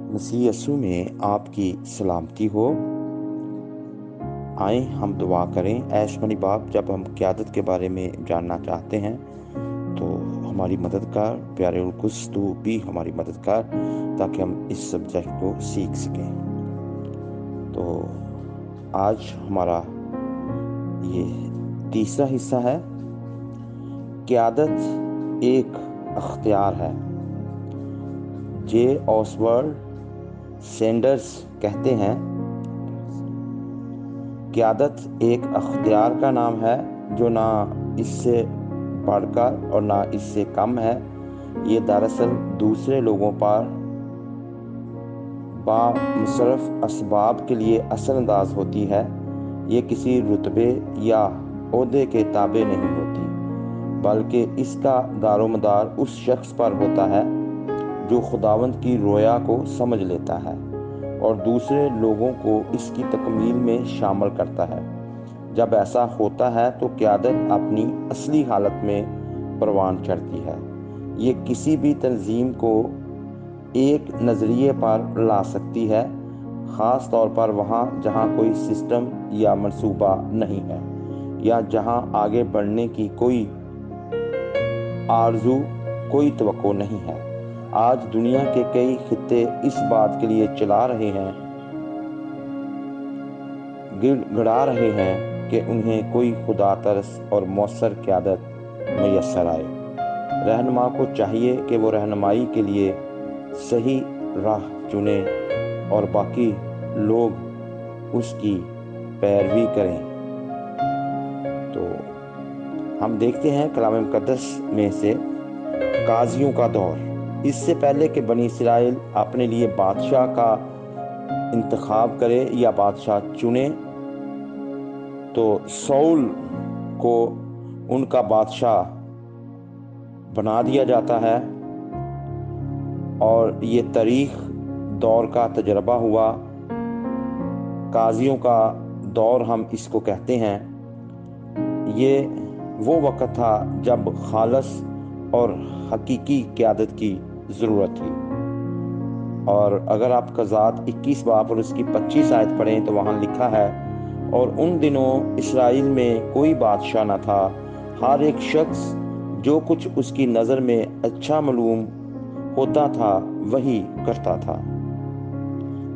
मसीह यीशु में आपकी सलामती हो। आए हम दुआ करें। ऐशमनी बाप, जब हम क़यादत के बारे में जानना चाहते हैं तो हमारी मदद कर, प्यारे उलकुस तू भी हमारी मदद कर ताकि हम इस सब्जेक्ट को सीख सकें। तो आज हमारा ये तीसरा हिस्सा है। क़यादत एक अख्तियार है। जे ऑसवर्ड सैंडर्स कहते हैं, क़यादत एक अख्तियार का नाम है जो ना इससे बढ़कर और ना इससे कम है। ये दरअसल दूसरे लोगों पर बामुशर्रफ असबाब के लिए असरअंदाज होती है। ये किसी रुतबे या ओहदे के ताबे नहीं होती, बल्कि इसका दारोमदार उस शख्स पर होता है जो खुदावंद की रोया को समझ लेता है और दूसरे लोगों को इसकी तकमील में शामिल करता है। जब ऐसा होता है तो क़यादत अपनी असली हालत में परवान चढ़ती है। ये किसी भी तंजीम को एक नज़रिए पर ला सकती है, ख़ास तौर पर वहाँ जहाँ कोई सिस्टम या मंसूबा नहीं है या जहाँ आगे बढ़ने की कोई आरज़ू, कोई तवक्को नहीं है। आज दुनिया के कई खित्ते इस बात के लिए चला रहे हैं, गिड़गिड़ा रहे हैं कि उन्हें कोई खुदा तरस और मौसर क़यादत मैसर आए। रहनुमा को चाहिए कि वो रहनुमाई के लिए सही राह चुने और बाकी लोग उसकी पैरवी करें। तो हम देखते हैं कलाम मुक़द्दस में से काजियों का दौर। इससे पहले कि बनी इस्राएल अपने लिए बादशाह का इंतखाब करे या बादशाह चुने, तो साउल को उनका बादशाह बना दिया जाता है और ये तारीख दौर का तजर्बा हुआ। काजियों का दौर हम इसको कहते हैं। ये वो वक्त था जब खालस और हकीकी क़यादत की ज़रूरत थी। और अगर आप क़ज़ात 21 बाब और उसकी 25 आयत पढ़ें तो वहाँ लिखा है, और उन दिनों इस्राएल में कोई बादशाह न था, हर एक शख्स जो कुछ उसकी नज़र में अच्छा मालूम होता था वही करता था।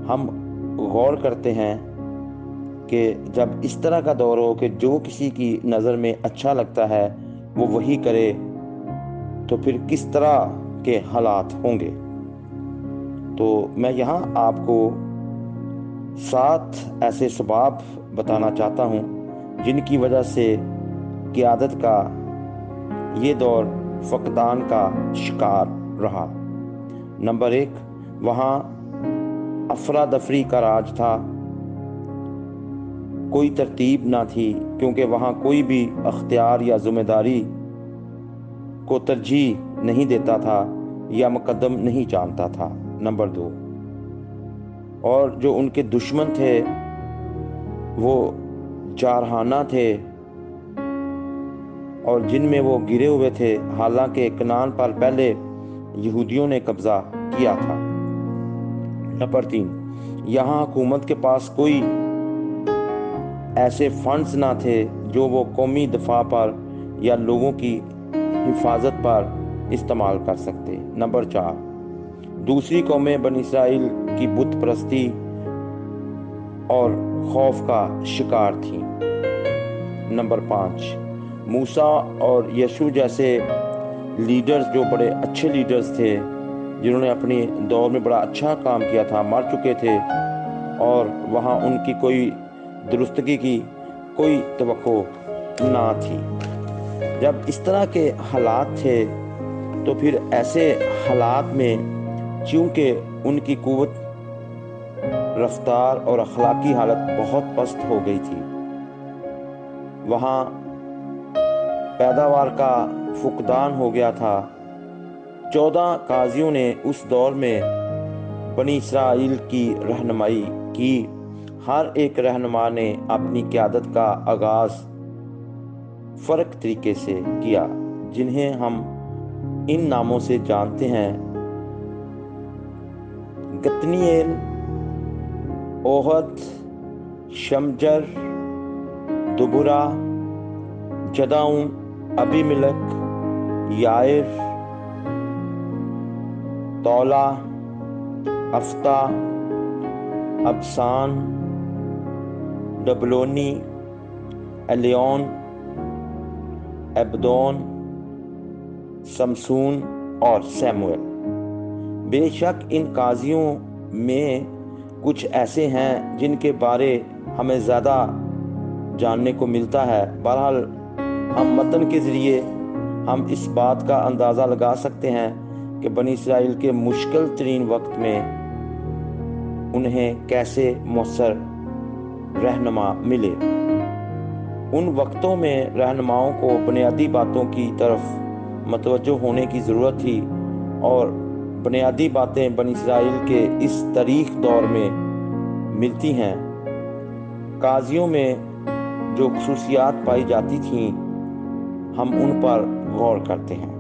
हम गौर करते हैं कि जब इस तरह का दौर हो कि जो किसी की नज़र में अच्छा लगता है वो वही करे, तो फिर किस तरह के हालात होंगे। तो मैं यहाँ आपको 7 ऐसे सबब बताना चाहता हूँ जिनकी वजह से क़यादत का ये दौर फकदान का शिकार रहा। नंबर 1, वहाँ अफरा दफरी का राज था। कोई तरतीब ना थी, क्योंकि वहाँ कोई भी अख्तियार या ज़िम्मेदारी को तरजीह नहीं देता था या मुकद्दम नहीं जानता था। नंबर 2, और जो उनके दुश्मन थे वो जारहाना थे और जिनमें वो गिरे हुए थे, हालांकि कनान पर पहले यहूदियों ने कब्जा किया था। नंबर 3, यहाँ हुकूमत के पास कोई ऐसे फंड्स ना थे जो वो कौमी दफा पर या लोगों की हिफाजत पर इस्तेमाल कर सकते। नंबर 4, दूसरी कौमें बनी इस्राइल की बुत परस्ती और खौफ का शिकार थीं। नंबर 5, मूसा और यीशु जैसे लीडर्स, जो बड़े अच्छे लीडर्स थे, जिन्होंने अपने दौर में बड़ा अच्छा काम किया था, मर चुके थे और वहाँ उनकी कोई दुरुस्तगी की कोई तवक्को ना थी। जब इस तरह के हालात थे तो फिर ऐसे हालात में चूँकि उनकी कुव्वत, रफ्तार और अखलाकी हालत बहुत पस्त हो गई थी, वहाँ पैदावार का फुकदान हो गया था। 14 काजियों ने उस दौर में बनी इस्राइल की रहनुमाई की। हर एक रहनुमा ने अपनी क़यादत का आगाज़ फ़र्क तरीके से किया, जिन्हें हम इन नामों से जानते हैं: गतनीएल, ओहद, शमजर, दुबुरा, जदाऊन, अबीमेलेक, याइर, तौला, अफ्ता, अबसान, डबलोनी, एलियोन, एबदोन, समसून और सैमुएल। बेशक इन काजियों में कुछ ऐसे हैं जिनके बारे हमें ज़्यादा जानने को मिलता है। बहरहाल हम मतन के ज़रिए हम इस बात का अंदाज़ा लगा सकते हैं कि बनी इसराइल के मुश्किल तरीन वक्त में उन्हें कैसे मौसर रहनुमा मिले। उन वक्तों में रहनुमाओं को बुनियादी बातों की तरफ मतवज्जो होने की ज़रूरत थी, और बुनियादी बातें बनी इसराइल के इस तारीख दौर में मिलती हैं। काजियों में जो खुसूसियात पाई जाती थीं, हम उन पर गौर करते हैं,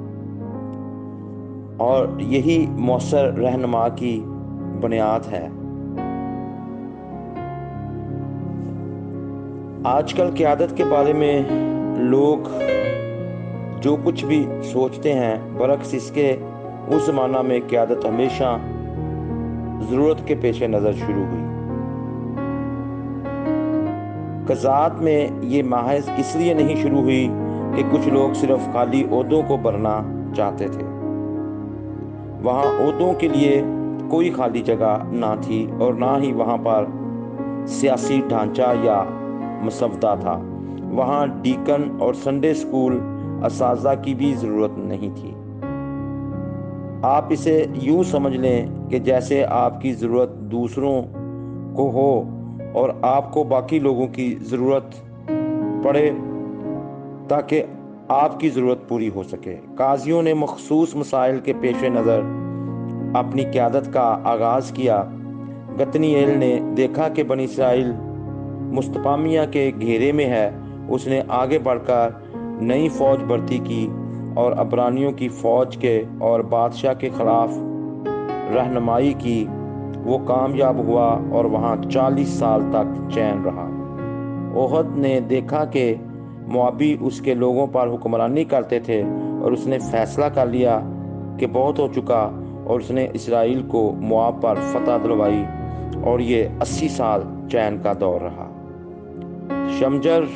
और यही मौसर रहनुमा की बुनियाद है। आजकल क़यादत के बारे में लोग जो कुछ भी सोचते हैं, बरक्स इसके उस ज़माना में क़यादत हमेशा ज़रूरत के पेश नज़र शुरू हुई। क़ज़ात में ये महज इसलिए नहीं शुरू हुई कि कुछ लोग सिर्फ खाली ओहदों को भरना चाहते थे। वहाँ ओहदों के लिए कोई खाली जगह ना थी, और ना ही वहाँ पर सियासी ढांचा या मसवदा था। वहाँ डीकन और संडे स्कूल असाज़ा की भी ज़रूरत नहीं थी। आप इसे यूँ समझ लें कि जैसे आपकी ज़रूरत दूसरों को हो और आपको बाकी लोगों की ज़रूरत पड़े ताकि आपकी ज़रूरत पूरी हो सके। काजियों ने मखसूस मसाइल के पेश नज़र अपनी क़यादत का आगाज़ किया। गतनीएल ने देखा कि बनी इसराइल मुस्तफामिया के घेरे में है। उसने आगे बढ़कर नई फौज भर्ती की और अबरानियों की फौज के और बादशाह के खिलाफ रहनुमाई की। वो कामयाब हुआ और वहाँ 40 साल तक चैन रहा। ओहद ने देखा कि मोआबी उसके लोगों पर हुक्मरानी करते थे, और उसने फैसला कर लिया कि बहुत हो चुका, और उसने इसराइल को मोआब पर फतह दिलवाई, और ये 80 साल चैन का दौर रहा। शमजर,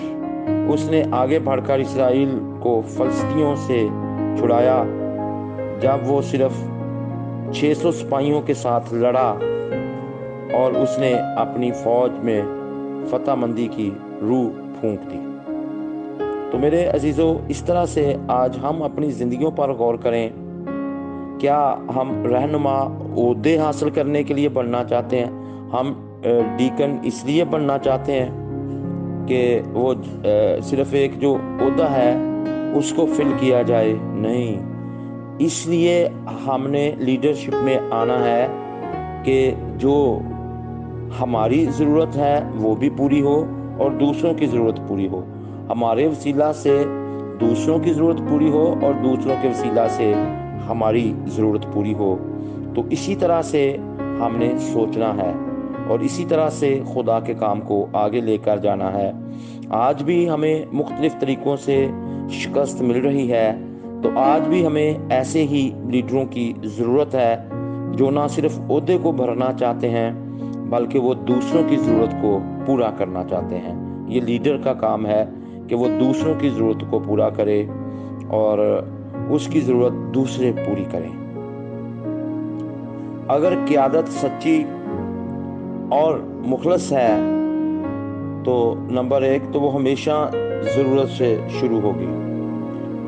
उसने आगे बढ़कर इसराइल को फलस्तियों से छुड़ाया। जब वो सिर्फ 600 सिपाहियों के साथ लड़ा, और उसने अपनी फौज में फतहमंदी की रूह फूंक दी। तो मेरे अजीज़ों, इस तरह से आज हम अपनी ज़िंदगियों पर गौर करें। क्या हम रहनुमा ओहदे हासिल करने के लिए बनना चाहते हैं? हम डीकन इसलिए बनना चाहते हैं कि वो सिर्फ एक जो ओहदा है उसको फिल किया जाए? नहीं, इसलिए हमने लीडरशिप में आना है कि जो हमारी ज़रूरत है वो भी पूरी हो और दूसरों की ज़रूरत पूरी हो। हमारे वसीला से दूसरों की ज़रूरत पूरी हो और दूसरों के वसीला से हमारी ज़रूरत पूरी हो। तो इसी तरह से हमने सोचना है, और इसी तरह से खुदा के काम को आगे लेकर जाना है। आज भी हमें मुख्तलिफ तरीक़ों से शिकस्त मिल रही है, तो आज भी हमें ऐसे ही लीडरों की ज़रूरत है जो ना सिर्फ ओहदे को भरना चाहते हैं, बल्कि वो दूसरों की ज़रूरत को पूरा करना चाहते हैं। ये लीडर का काम है कि वो दूसरों की ज़रूरत को पूरा करे और उसकी ज़रूरत दूसरे पूरी करें। अगर क़यादत सच्ची और मुखलस है तो नंबर 1 तो वो हमेशा ज़रूरत से शुरू होगी।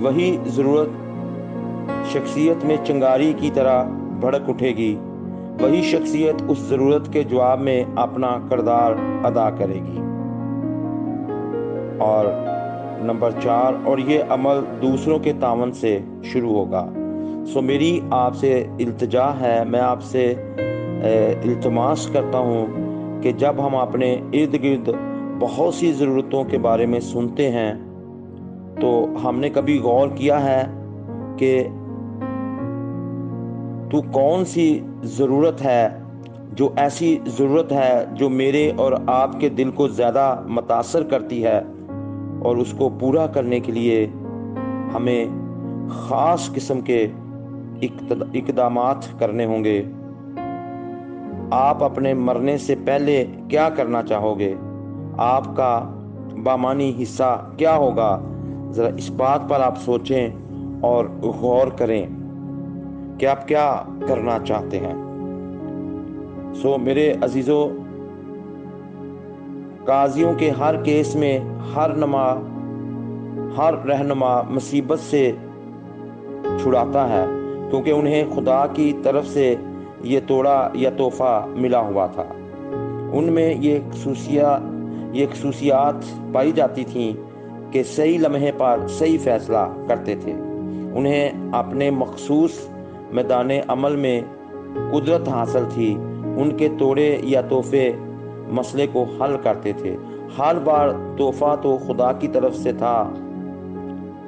वही ज़रूरत शख्सियत में चिंगारी की तरह भड़क उठेगी। वही शख्सियत उस ज़रूरत के जवाब में अपना किरदार अदा करेगी। और नंबर 4, और ये अमल दूसरों के तावन से शुरू होगा। सो मेरी आपसे इल्तिजा है, मैं आपसे इल्तमास करता हूँ कि जब हम अपने इर्द गिर्द बहुत सी ज़रूरतों के बारे में सुनते हैं, तो हमने कभी गौर किया है कि तू कौन सी ज़रूरत है जो ऐसी ज़रूरत है जो मेरे और आपके दिल को ज़्यादा मुतासर करती है, और उसको पूरा करने के लिए हमें ख़ास किस्म के इक़दामात करने होंगे। आप अपने मरने से पहले क्या करना चाहोगे? आपका बामानी हिस्सा क्या होगा? ज़रा इस बात पर आप सोचें और गौर करें कि आप क्या करना चाहते हैं। मेरे अजीज़ों, काजियों के हर केस में हर रहनुमा मुसीबत से छुड़ाता है, क्योंकि उन्हें खुदा की तरफ से ये तोड़ा या तोहफा मिला हुआ था। उनमें ये खसूसियात पाई जाती थीं कि सही लम्हे पर सही फैसला करते थे। उन्हें अपने मखसूस मैदान अमल में कुदरत हासिल थी। उनके तोड़े या तोहफे मसले को हल करते थे। हर बार तोहफा तो खुदा की तरफ से था,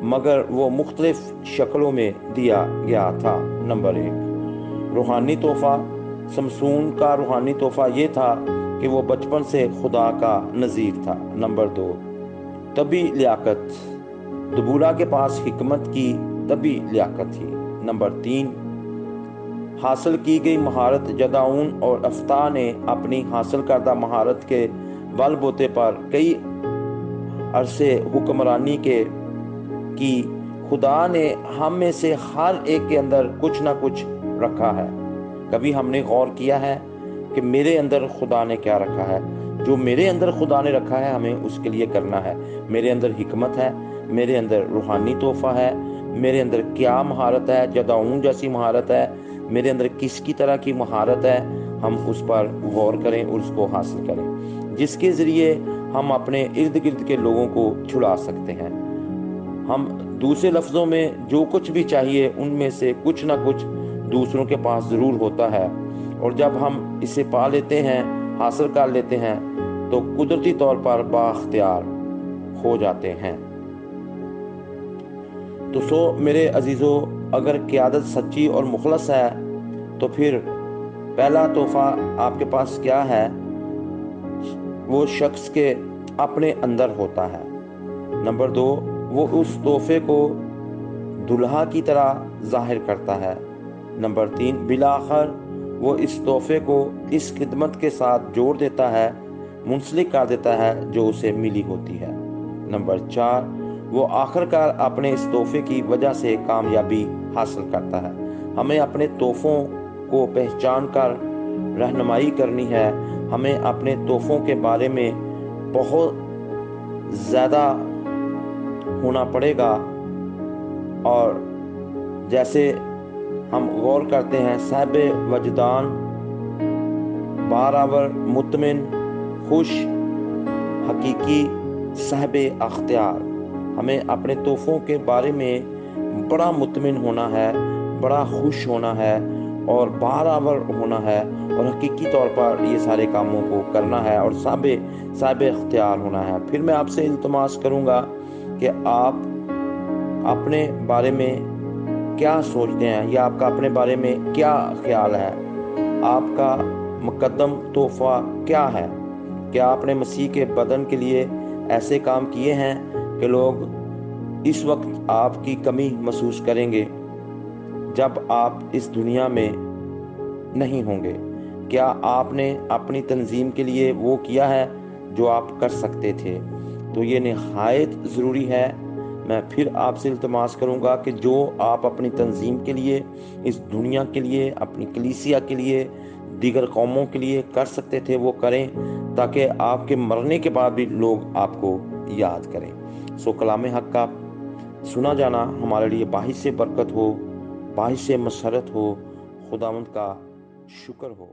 मगर वो मुख्तलिफ शक्लों में दिया गया था। नंबर 1, रूहानी तोहफा। समसून का रूहानी तोहफा ये था कि वो बचपन से खुदा का नज़ीर था। नंबर 2, तबी लियाकत। दबूला के पास हिकमत की तबी लियाकत थी। नंबर 3, हासिल की गई महारत। जदाऊन और अफ्ता ने अपनी हासिल करदा महारत के बलबूते पर कई अरसे हुक्मरानी की खुदा ने हम में से हर एक के अंदर कुछ ना कुछ रखा है। कभी हमने गौर किया है कि मेरे अंदर खुदा ने क्या रखा है? जो मेरे अंदर खुदा ने रखा है, हमें उसके लिए करना है। मेरे अंदर हिकमत है, मेरे अंदर रूहानी तोहफा है, मेरे अंदर क्या महारत है? जदाऊन जैसी महारत है। मेरे अंदर किसकी तरह की महारत है? हम उस पर गौर करें और उसको हासिल करें, जिसके ज़रिए हम अपने इर्द गिर्द के लोगों को छुड़ा सकते हैं। हम दूसरे लफ्ज़ों में जो कुछ भी चाहिए, उनमें से कुछ ना कुछ दूसरों के पास ज़रूर होता है, और जब हम इसे पा लेते हैं, हासिल कर लेते हैं, तो कुदरती तौर पर बाख्तियार हो जाते हैं। तो मेरे अजीज़ों, अगर क़यादत सच्ची और मुखलस है, तो फिर पहला तोहफा आपके पास क्या है? वो शख्स के अपने अंदर होता है। नंबर 2, वो उस तोहफे को दुल्हा की तरह जाहिर करता है। नंबर 3, बिलाखिर वो इस तोहफे को इस खिदमत के साथ जोड़ देता है, मुंसलिक कर देता है जो उसे मिली होती है। नंबर 4, वो आखिरकार अपने इस तोहफे की वजह से कामयाबी हासिल करता है। हमें अपने तोहफों को पहचान कर रहनुमाई करनी है। हमें अपने तोहफों के बारे में बहुत ज़्यादा होना पड़ेगा, और जैसे हम गौर करते हैं, साहिबे वजदान, बारावर, मुतमिन, खुश, हकीकी, साहिबे अख्तियार। हमें अपने तोहफों के बारे में बड़ा मुतमिन होना है, बड़ा खुश होना है, और बारावर होना है, और हकीकी तौर पर ये सारे कामों को करना है, और साहिब इख्तियार होना है। फिर मैं आपसे इल्तमास करूँगा कि आप अपने बारे में क्या सोचते हैं, या आपका अपने बारे में क्या ख्याल है? आपका मुकद्दम तोहफा क्या है? क्या आपने मसीह के बदन के लिए ऐसे काम किए हैं कि लोग इस वक्त आपकी कमी महसूस करेंगे जब आप इस दुनिया में नहीं होंगे? क्या आपने अपनी तंजीम के लिए वो किया है जो आप कर सकते थे? तो ये निहायत ज़रूरी है। मैं फिर आपसे इल्तमास करूँगा कि जो आप अपनी तंजीम के लिए, इस दुनिया के लिए, अपनी कलीसिया के लिए, दीगर कौमों के लिए कर सकते थे, वो करें, ताकि आपके मरने के बाद भी लोग आपको याद करें। कलाम हक का सुना जाना हमारे लिए बाहिस से बरकत हो, बाहिस से मसरत हो। खुदावंद का शुक्र हो।